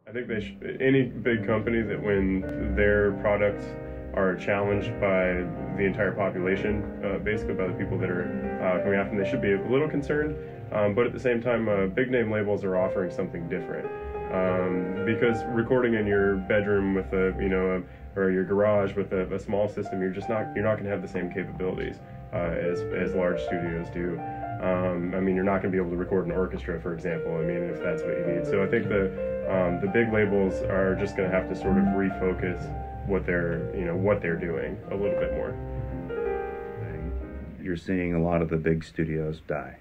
I think any big company that when their products are challenged by the entire population, basically by the people that are coming after them, they should be a little concerned. But at the same time, big name labels are offering something different. Because recording in your bedroom with or your garage with a small system, you're not going to have the same capabilities as large studios do. I mean, you're not going to be able to record an orchestra, for example. I mean, if that's what you need. So I think the big labels are just going to have to sort of refocus what they're doing a little bit more. You're seeing a lot of the big studios die.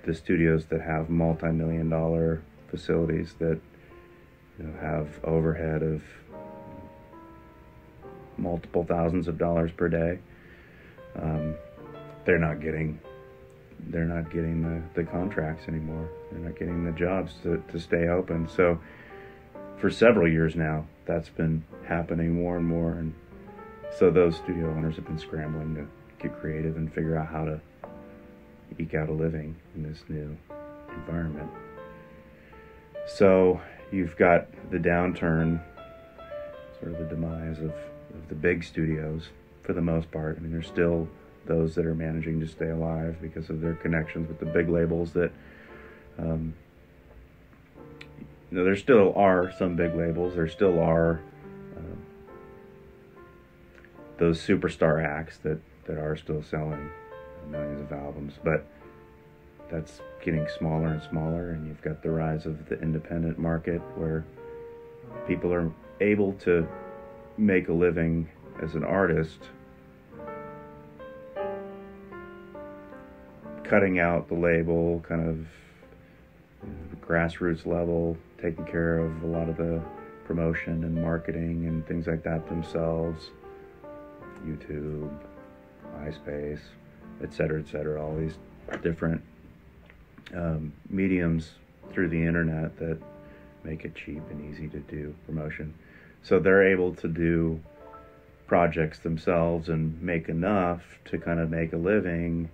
The studios that have multi-million-dollar facilities that have overhead of multiple thousands of dollars per day, they're not getting the contracts anymore. They're not getting the jobs to stay open. So for several years now, that's been happening more and more, and so those studio owners have been scrambling to get creative and figure out how to eke out a living in this new environment. So you've got the downturn, sort of the demise of the big studios for the most part. I mean, there's still those that are managing to stay alive because of their connections with the big labels that, there still are some big labels. There still are those superstar acts that are still selling millions of albums, but that's getting smaller and smaller, and you've got the rise of the independent market where people are able to make a living as an artist, cutting out the label, kind of grassroots level, taking care of a lot of the promotion and marketing and things like that themselves, YouTube, MySpace, et cetera, all these different mediums through the internet that make it cheap and easy to do promotion. So they're able to do projects themselves and make enough to kind of make a living.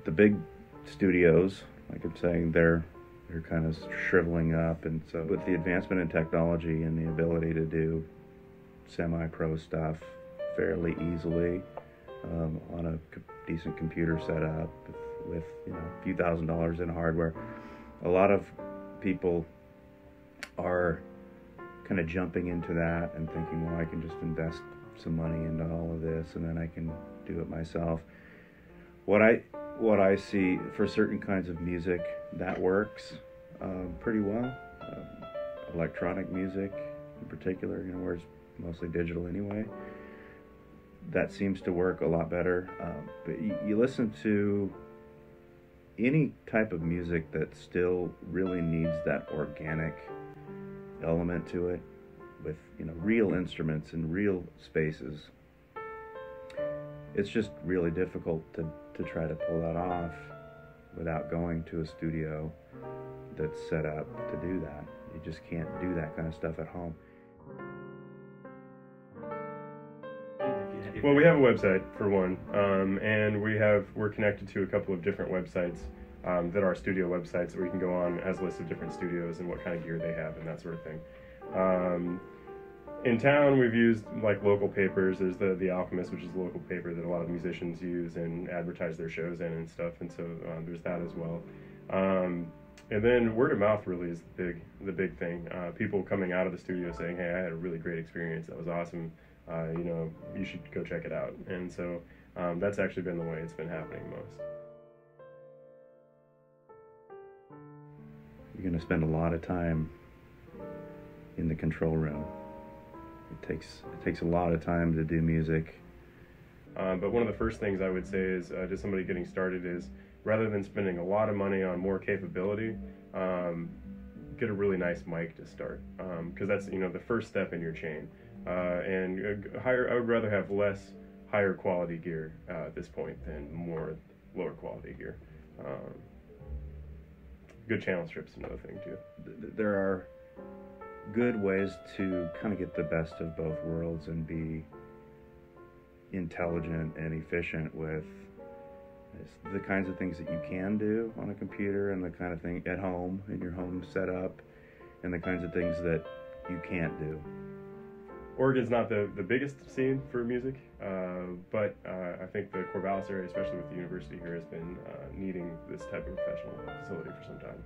The big studios, like I'm saying, they're kind of shriveling up, and so with the advancement in technology and the ability to do semi-pro stuff fairly easily on a decent computer setup with a few $1,000s in hardware, a lot of people are kind of jumping into that and thinking, well, I can just invest some money into all of this and then I can do it myself. What I see for certain kinds of music, that works pretty well. Electronic music in particular, where it's mostly digital anyway, that seems to work a lot better. But you listen to any type of music that still really needs that organic element to it, with real instruments and real spaces. It's just really difficult to try to pull that off without going to a studio that's set up to do that. You just can't do that kind of stuff at home. Well, we have a website for one, and we're connected to a couple of different websites that are studio websites where you can go on as lists of different studios and what kind of gear they have and that sort of thing. In town, we've used like local papers. There's the Alchemist, which is a local paper that a lot of musicians use and advertise their shows in and stuff, and so there's that as well. And then word of mouth really is the big thing. People coming out of the studio saying, "Hey, I had a really great experience. That was awesome. You should go check it out." And so that's actually been the way it's been happening most. You're going to spend a lot of time in the control room. It takes a lot of time to do music. But one of the first things I would say is to somebody getting started is, rather than spending a lot of money on more capability, get a really nice mic to start, because that's the first step in your chain. And I would rather have less higher quality gear at this point than more lower quality gear. Good channel strips, another thing too. There are good ways to kind of get the best of both worlds and be intelligent and efficient with It's the kinds of things that you can do on a computer, and the kind of thing at home, in your home setup, and the kinds of things that you can't do. Oregon's not the biggest scene for music, but I think the Corvallis area, especially with the university here, has been needing this type of professional facility for some time.